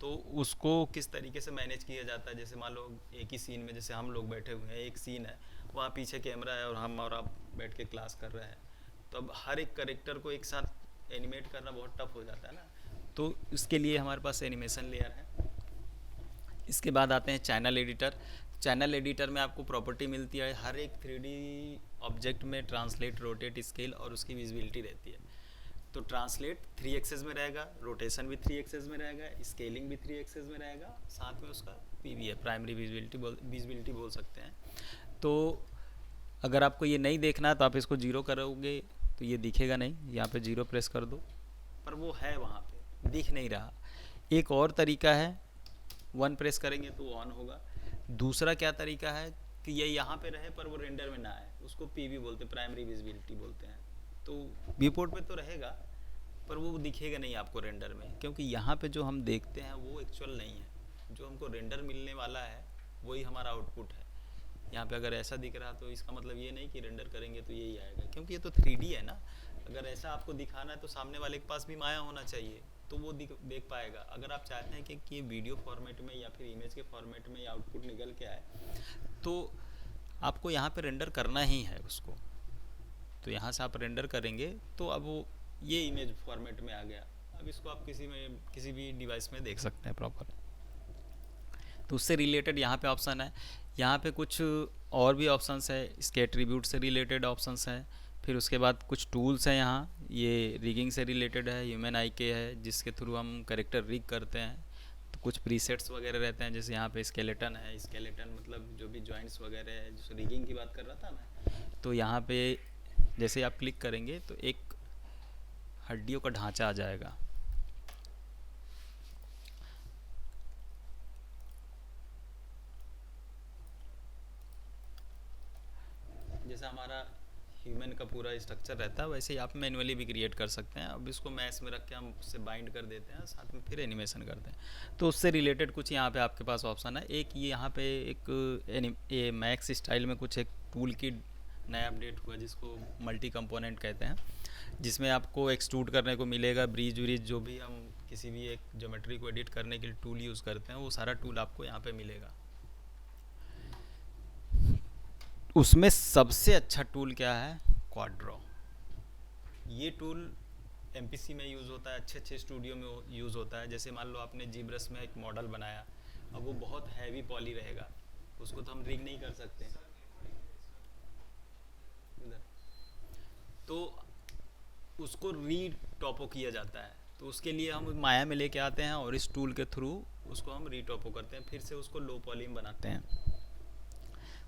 तो उसको किस तरीके से मैनेज किया जाता है। जैसे मान लो एक ही सीन में, जैसे हम लोग बैठे हुए हैं, एक सीन है, वहाँ पीछे कैमरा है और हम और आप बैठ के क्लास कर रहे हैं, तो अब हर एक कैरेक्टर को एक साथ एनिमेट करना बहुत टफ हो जाता है ना, तो इसके लिए हमारे पास एनिमेशन लेयर है। इसके बाद आते हैं चैनल एडिटर। चैनल एडिटर में आपको प्रॉपर्टी मिलती है हर एक 3D ऑब्जेक्ट में ट्रांसलेट, रोटेट, स्केल और उसकी विजिबिलिटी रहती है। तो ट्रांसलेट 3 एक्सेस में रहेगा, रोटेशन भी 3 एक्सेस में रहेगा, स्केलिंग भी 3 एक्सेस में रहेगा, साथ में उसका पीवी है, प्राइमरी विजिबिलिटी बोल सकते हैं। तो अगर आपको ये नहीं देखना है तो आप इसको 0 करोगे तो ये दिखेगा नहीं, यहाँ पे 0 प्रेस कर दो, पर वो है वहाँ पे, दिख नहीं रहा। एक और तरीका है, 1 प्रेस करेंगे तो ऑन होगा। दूसरा क्या तरीका है कि ये यहाँ पे रहे पर वो रेंडर में ना आए, उसको पीवी बोलते हैं, प्राइमरी विजिबिलिटी बोलते हैं। तो व्यू पोर्ट पे तो रहेगा पर वो दिखेगा नहीं आपको रेंडर में, क्योंकि यहाँ पे जो हम देखते हैं वो एक्चुअल नहीं है। जो हमको रेंडर मिलने वाला है वही हमारा आउटपुट है। यहाँ पे अगर ऐसा दिख रहा तो इसका मतलब ये नहीं कि रेंडर करेंगे तो यही आएगा, क्योंकि ये तो 3D है ना। अगर ऐसा आपको दिखाना है तो सामने वाले के पास भी माया होना चाहिए, तो वो देख पाएगा। अगर आप चाहते हैं कि वीडियो फॉर्मेट में या फिर इमेज के फॉर्मेट में आउटपुट निकल के आए, तो आपको यहाँ पे रेंडर करना ही है उसको। तो यहाँ से आप रेंडर करेंगे तो अब वो ये इमेज फॉर्मेट में आ गया। अब इसको आप किसी भी डिवाइस में देख सकते हैं प्रॉपर। तो उससे रिलेटेड यहाँ पे ऑप्शन है, यहाँ पे कुछ और भी ऑप्शंस है, इसके एट्रीब्यूट से रिलेटेड ऑप्शंस हैं। फिर उसके बाद कुछ टूल्स हैं यहाँ, ये रिगिंग से रिलेटेड है, ह्यूमन आई के है जिसके थ्रू हम करेक्टर रिग करते हैं। तो कुछ प्रीसेट्स वगैरह रहते हैं, जैसे यहाँ पे स्केलेटन है, स्केलेटन मतलब जो भी जॉइंट्स वगैरह है, जो रिगिंग की बात कर रहा था मैं, तो यहाँ पे जैसे आप क्लिक करेंगे तो एक हड्डियों का ढांचा आ जाएगा। जैसा हमारा ह्यूमन का पूरा स्ट्रक्चर रहता है वैसे ही आप मैनुअली भी क्रिएट कर सकते हैं। अब इसको मैश में रख के हम उससे बाइंड कर देते हैं, साथ में फिर एनिमेशन करते हैं। तो उससे रिलेटेड कुछ यहाँ पे आपके पास ऑप्शन है। एक ये यहाँ पे एक मैक्स स्टाइल में कुछ एक टूल की नया अपडेट हुआ जिसको मल्टी कंपोनेंट कहते हैं, जिसमें आपको एक्सट्रूड करने को मिलेगा, ब्रीज व्रीज जो भी हम किसी भी एक ज्योमेट्री को एडिट करने के लिए टूल यूज़ करते हैं वो सारा टूल आपको यहाँ पे मिलेगा। उसमें सबसे अच्छा टूल क्या है, क्वाड्रो। ये टूल MPC में यूज़ होता है, अच्छे स्टूडियो में यूज़ होता है। जैसे मान लो आपने जीब्रश में एक मॉडल बनाया, अब वो बहुत हैवी पॉली रहेगा, उसको तो हम रिग नहीं कर सकते, तो उसको री टॉपो किया जाता है। तो उसके लिए हम माया में लेके आते हैं और इस टूल के थ्रू उसको हम री टॉपो करते हैं, फिर से उसको लो पॉली में बनाते हैं।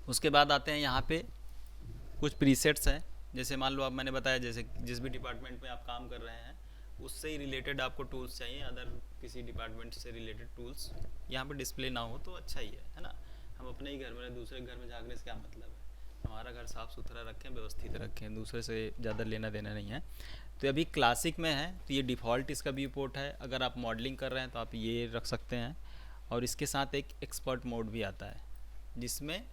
उसके बाद आते हैं यहाँ पे कुछ प्रीसेट्स हैं। जैसे मान लो अब मैंने बताया, जैसे जिस भी डिपार्टमेंट में आप काम कर रहे हैं उससे ही रिलेटेड आपको टूल्स चाहिए, अदर किसी डिपार्टमेंट से रिलेटेड टूल्स यहाँ पे डिस्प्ले ना हो तो अच्छा ही है ना। हम अपने ही घर में दूसरे घर में झाँकने से क्या मतलब है, हमारा घर साफ़ सुथरा रखें, व्यवस्थित रखें, दूसरे से ज़्यादा लेना देना नहीं है। तो अभी क्लासिक में है तो ये डिफ़ॉल्ट इसका व्यू पोर्ट है। अगर आप मॉडलिंग कर रहे हैं तो आप ये रख सकते हैं, और इसके साथ एक एक्सपर्ट मोड भी आता है जिसमें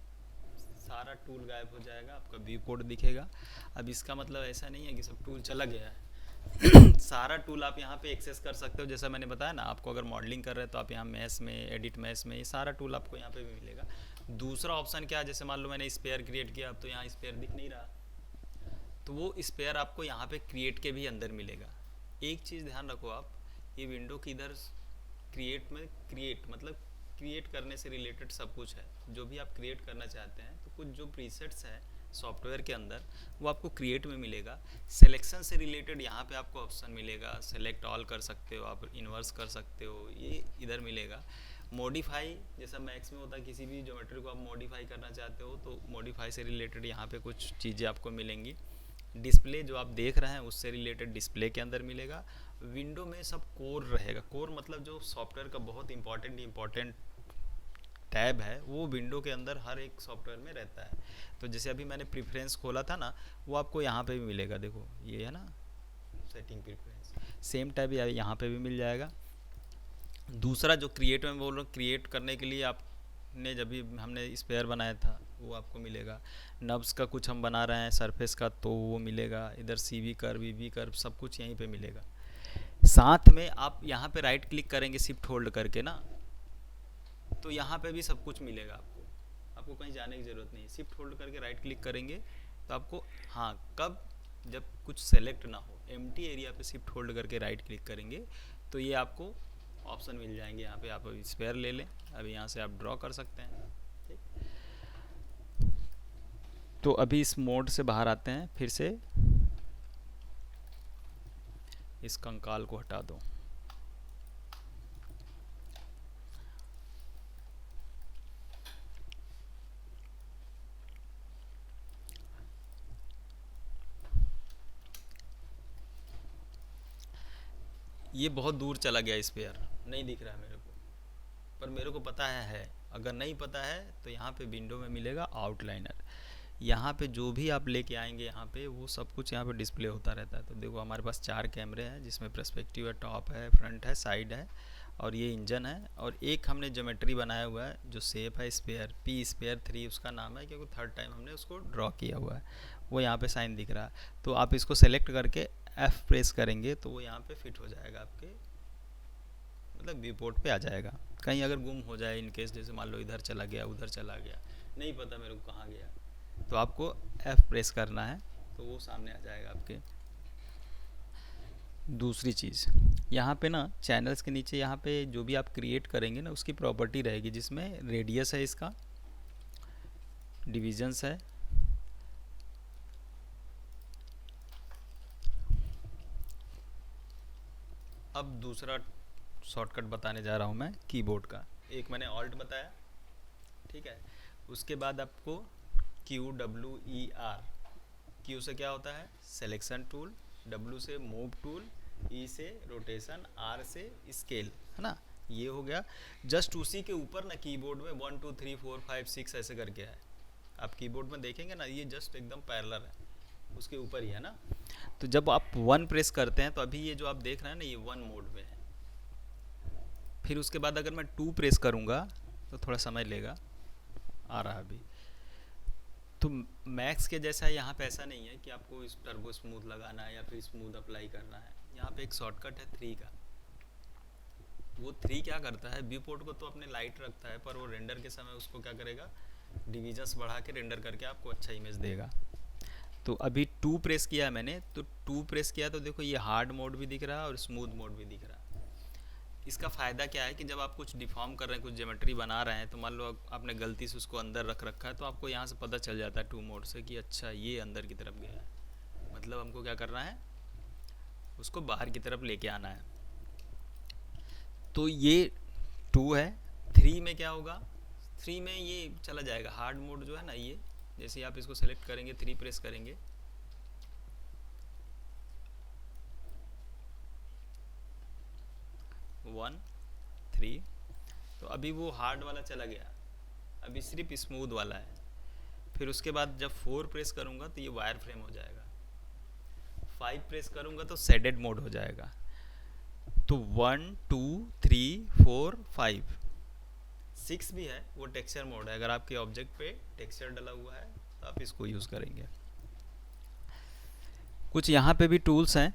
सारा टूल गायब हो जाएगा, आपका व्यू पोर्ट दिखेगा। अब इसका मतलब ऐसा नहीं है कि सब टूल चला गया है सारा टूल आप यहाँ पे एक्सेस कर सकते हो। जैसा मैंने बताया ना, आपको अगर मॉडलिंग कर रहे हैं तो आप यहाँ मैश में, एडिट मैश में, ये सारा टूल आपको यहाँ पे भी मिलेगा। दूसरा ऑप्शन क्या है, जैसे मान लो मैंने स्पेयर क्रिएट किया, अब तो यहाँ स्पेयर दिख नहीं रहा, तो वो स्पेयर आपको यहाँ पे क्रिएट के भी अंदर मिलेगा। एक चीज़ ध्यान रखो आप, ये विंडो की इधर क्रिएट में, क्रिएट मतलब क्रिएट करने से रिलेटेड सब कुछ है। जो भी आप क्रिएट करना चाहते हैं तो कुछ जो प्रीसेट्स हैं सॉफ्टवेयर के अंदर वो आपको क्रिएट में मिलेगा। सिलेक्शन से रिलेटेड यहाँ पे आपको ऑप्शन मिलेगा, सेलेक्ट ऑल कर सकते हो, आप इन्वर्स कर सकते हो, ये इधर मिलेगा। मॉडिफाई जैसा मैक्स में होता है, किसी भी ज्योमेट्री को आप मॉडिफाई करना चाहते हो तो मॉडिफाई से रिलेटेड यहाँ पे कुछ चीज़ें आपको मिलेंगी। डिस्प्ले जो आप देख रहे हैं उससे रिलेटेड डिस्प्ले के अंदर मिलेगा। विंडो में सब कोर रहेगा। कोर मतलब जो सॉफ्टवेयर का बहुत इंपॉर्टेंट टैब है वो विंडो के अंदर हर एक सॉफ्टवेयर में रहता है। तो जैसे अभी मैंने प्रेफरेंस खोला था ना, वो आपको यहाँ पे भी मिलेगा। देखो ये है ना सेटिंग प्रेफरेंस, सेम टैब यहाँ पे भी मिल जाएगा। दूसरा जो क्रिएट में बोल रहा हूँ, क्रिएट करने के लिए आपने जब भी हमने स्पेयर बनाया था वो आपको मिलेगा। नब्स का कुछ हम बना रहे हैं सरफेस का तो वो मिलेगा। इधर C V curve, V V curve सब कुछ यहीं पे मिलेगा। साथ में आप यहाँ पे राइट क्लिक करेंगे शिफ्ट होल्ड करके ना, तो यहाँ पे भी सब कुछ मिलेगा आपको कहीं जाने की ज़रूरत नहीं है। शिफ्ट होल्ड करके राइट क्लिक करेंगे तो आपको, हाँ कब, जब कुछ सेलेक्ट ना हो, एम्प्टी एरिया पे शिफ्ट होल्ड करके राइट क्लिक करेंगे तो ये आपको ऑप्शन मिल जाएंगे। यहाँ पे आप स्पेयर ले लें, अभी यहाँ से आप ड्रॉ कर सकते हैं। ठीक, तो अभी इस मोड से बाहर आते हैं, फिर से इस कंकाल को हटा दो। ये बहुत दूर चला गया स्पेयर, नहीं दिख रहा है मेरे को, पर मेरे को पता है। अगर नहीं पता है तो यहाँ पे विंडो में मिलेगा आउटलाइनर। यहाँ पे जो भी आप लेके आएंगे यहाँ पे वो सब कुछ यहाँ पे डिस्प्ले होता रहता है। तो देखो हमारे पास 4 कैमरे हैं जिसमें पर्सपेक्टिव है, टॉप है, फ्रंट है, साइड है और ये इंजन है। और एक हमने ज्योमेट्री बनाया हुआ है जो शेप है स्पेयर, पी स्पेयर 3 उसका नाम है, क्योंकि थर्ड टाइम हमने उसको ड्रॉ किया हुआ है। वो यहाँ पे साइन दिख रहा है। तो आप इसको सेलेक्ट करके F प्रेस करेंगे तो वो यहाँ पे फिट हो जाएगा आपके, मतलब व्यू पोर्ट पे आ जाएगा। कहीं अगर गुम हो जाए इन केस, जैसे मान लो इधर चला गया, उधर चला गया, नहीं पता मेरे को कहाँ गया, तो आपको F प्रेस करना है तो वो सामने आ जाएगा आपके। दूसरी चीज़ यहाँ पे ना चैनल्स के नीचे यहाँ पे जो भी आप क्रिएट करेंगे ना उसकी प्रॉपर्टी रहेगी, जिसमें रेडियस है, इसका डिविजन्स है, अब दूसरा शॉर्टकट बताने जा रहा हूँ मैं कीबोर्ड का। एक मैंने ऑल्ट बताया, ठीक है। उसके बाद आपको QWER, Q से क्या होता है सिलेक्शन टूल, W से मूव टूल, E से रोटेशन, R से स्केल, है ना। ये हो गया। जस्ट उसी के ऊपर ना कीबोर्ड में 1 2 3 4 5 6 ऐसे करके है। आप कीबोर्ड में देखेंगे ना, ये जस्ट एकदम पैरेलल है, उसके ऊपर ही है ना। तो जब आप 1 प्रेस करते हैं तो अभी ये जो आप देख रहे हैं ना ये 1 मोड में है। फिर उसके बाद अगर मैं 2 प्रेस करूँगा तो थोड़ा समय लेगा, आ रहा अभी। तो मैक्स के जैसा यहाँ पे ऐसा नहीं है कि आपको इस टर्बो स्मूथ लगाना है या फिर स्मूथ अप्लाई करना है। यहाँ पे एक शॉर्टकट है 3 का। वो 3 क्या करता है, व्यू पोर्ट को तो अपने लाइट रखता है, पर वो रेंडर के समय उसको क्या करेगा, डिविजन्स बढ़ा के रेंडर करके आपको अच्छा इमेज देगा। तो अभी 2 प्रेस किया है मैंने, तो 2 प्रेस किया तो देखो ये हार्ड मोड भी दिख रहा है और स्मूथ मोड भी दिख रहा है। इसका फ़ायदा क्या है कि जब आप कुछ डिफॉर्म कर रहे हैं, कुछ ज्योमेट्री बना रहे हैं, तो मान लो आपने गलती से उसको अंदर रख रखा है तो आपको यहाँ से पता चल जाता है 2 मोड से कि अच्छा ये अंदर की तरफ गया है, मतलब हमको क्या करना है, उसको बाहर की तरफ लेके आना है। तो ये 2 है। 3 में क्या होगा, 3 में ये चला जाएगा हार्ड मोड जो है ना, ये जैसे आप इसको सेलेक्ट करेंगे 3 प्रेस करेंगे, वन 3, तो अभी वो हार्ड वाला चला गया, अभी सिर्फ स्मूथ वाला है। फिर उसके बाद जब 4 प्रेस करूँगा तो ये वायर फ्रेम हो जाएगा, 5 प्रेस करूँगा तो शेडेड मोड हो जाएगा। तो 1 2 3 4 5 6 भी है, वो टेक्सचर मोड है। अगर आपके ऑब्जेक्ट पे टेक्सचर डला हुआ है तो आप इसको यूज़ करेंगे। कुछ यहाँ पे भी टूल्स हैं,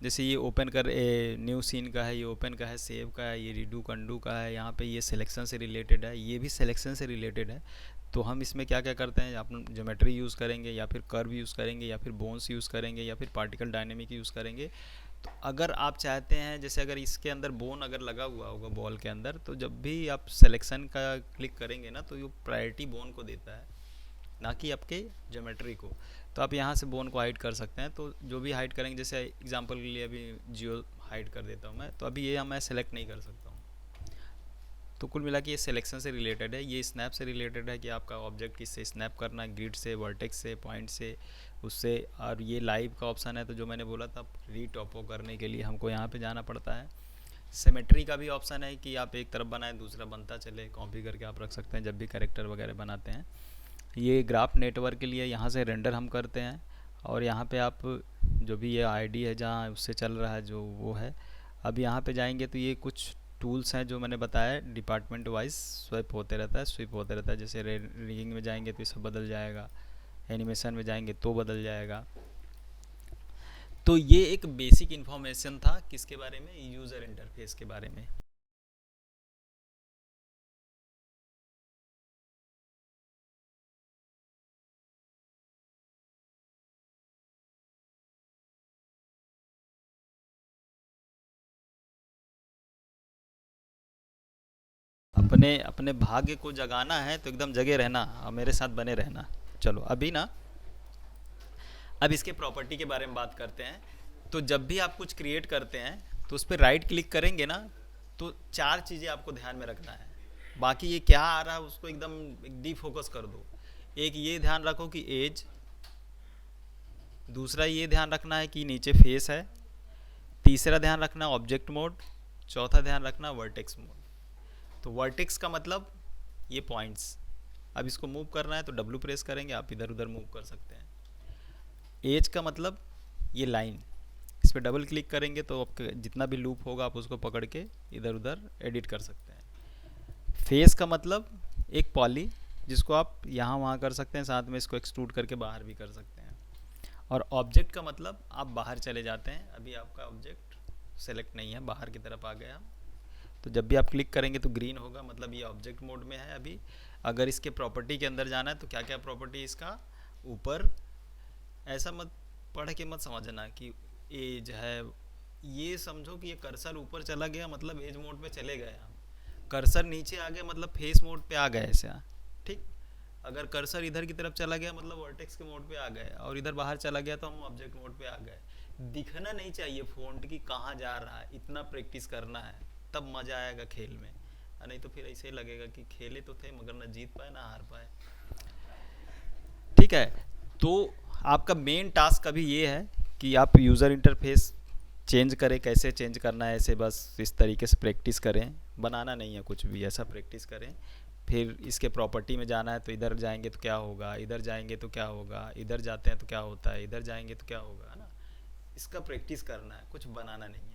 जैसे ये ओपन कर न्यू सीन का है, ये ओपन का है, सेव का है, ये रिडू कंडू का है। यहाँ पे ये सिलेक्शन से रिलेटेड है, ये भी सिलेक्शन से रिलेटेड है। तो हम इसमें क्या क्या करते हैं, आप ज्योमेट्री यूज़ करेंगे या फिर कर्व यूज़ करेंगे या फिर बोन्स यूज़ करेंगे या फिर पार्टिकल डायनेमिक यूज़ करेंगे। तो अगर आप चाहते हैं, जैसे अगर इसके अंदर बोन अगर लगा हुआ होगा बॉल के अंदर, तो जब भी आप सिलेक्शन का क्लिक करेंगे ना तो ये प्रायोरिटी बोन को देता है, ना कि आपके ज्योमेट्री को। तो आप यहाँ से बोन को हाइड कर सकते हैं। तो जो भी हाइड करेंगे, जैसे एग्जांपल के लिए अभी जियो हाइड कर देता हूँ मैं, तो अभी ये मैं सेलेक्ट नहीं कर सकता हूँ। तो कुल मिला के ये सिलेक्शन से रिलेटेड है, ये स्नैप से रिलेटेड है कि आपका ऑब्जेक्ट किससे स्नैप करना है, ग्रिड से, वर्टेक्स से, पॉइंट से, उससे। और ये लाइव का ऑप्शन है, तो जो मैंने बोला था रीटॉपो करने के लिए हमको यहाँ पे जाना पड़ता है। सिमेट्री का भी ऑप्शन है कि आप एक तरफ बनाएं दूसरा बनता चले, कॉपी करके आप रख सकते हैं जब भी कैरेक्टर वगैरह बनाते हैं। ये ग्राफ नेटवर्क के लिए यहाँ से रेंडर हम करते हैं, और यहाँ पे आप जो भी ये आईडी है जहाँ उससे चल रहा है जो वो है। अब यहाँ पे जाएंगे तो ये कुछ टूल्स हैं जो मैंने बताया, डिपार्टमेंट वाइज स्वैप होते रहता है, स्विप होते रहता है। जैसे रिगिंग में जाएंगे तो ये सब बदल जाएगा, एनिमेशन में जाएंगे तो बदल जाएगा। तो ये एक बेसिक इन्फॉर्मेशन था किसके बारे में, यूज़र इंटरफेस के बारे में। अपने अपने भाग्य को जगाना है तो एकदम जगे रहना और मेरे साथ बने रहना। चलो अभी ना, अब इसके प्रॉपर्टी के बारे में बात करते हैं। तो जब भी आप कुछ क्रिएट करते हैं तो उस पर राइट क्लिक करेंगे ना, तो 4 चीज़ें आपको ध्यान में रखना है। बाकी ये क्या आ रहा है उसको एकदम डी फोकस कर दो। एक ये ध्यान रखो कि एज, दूसरा ये ध्यान रखना है कि नीचे फेस है, तीसरा ध्यान रखना ऑब्जेक्ट मोड, चौथा ध्यान रखना वर्टेक्स मोड। तो वर्टेक्स का मतलब ये पॉइंट्स, अब इसको मूव करना है तो डब्ल्यू प्रेस करेंगे, आप इधर उधर मूव कर सकते हैं। एज का मतलब ये लाइन, इस पर डबल क्लिक करेंगे तो आपका जितना भी लूप होगा आप उसको पकड़ के इधर उधर एडिट कर सकते हैं। फेस का मतलब एक पॉली, जिसको आप यहाँ वहाँ कर सकते हैं, साथ में इसको एक्सट्रूड करके बाहर भी कर सकते हैं। और ऑब्जेक्ट का मतलब आप बाहर चले जाते हैं, अभी आपका ऑब्जेक्ट सेलेक्ट नहीं है, बाहर की तरफ आ गया। तो जब भी आप क्लिक करेंगे तो ग्रीन होगा, मतलब ये ऑब्जेक्ट मोड में है अभी। अगर इसके प्रॉपर्टी के अंदर जाना है तो क्या क्या प्रॉपर्टी इसका, ऊपर ऐसा मत पढ़ के मत समझना कि एज है, ये समझो कि ये कर्सर ऊपर चला गया मतलब एज मोड पे चले गए हम, कर्सर नीचे आ गया मतलब फेस मोड पे आ गए ऐसे। ठीक, अगर कर्सर इधर की तरफ चला गया मतलब वर्टेक्स के मोड पे आ गए, और इधर बाहर चला गया तो हम ऑब्जेक्ट मोड पे आ गए। दिखना नहीं चाहिए फ़ॉन्ट की कहाँ जा रहा है, इतना प्रैक्टिस करना है तब मज़ा आएगा खेल में, नहीं तो फिर ऐसे ही लगेगा कि खेले तो थे मगर ना जीत पाए ना हार पाए। ठीक है, तो आपका मेन टास्क अभी ये है कि आप यूज़र इंटरफेस चेंज करें, कैसे चेंज करना है ऐसे बस इस तरीके से प्रैक्टिस करें, बनाना नहीं है कुछ भी, ऐसा प्रैक्टिस करें। फिर इसके प्रॉपर्टी में जाना है तो इधर जाएंगे तो क्या होगा, इधर जाएंगे तो क्या होगा, इधर जाते हैं तो क्या होता है, इधर जाएंगे तो क्या होगा, है ना। इसका प्रैक्टिस करना है, कुछ बनाना नहीं है।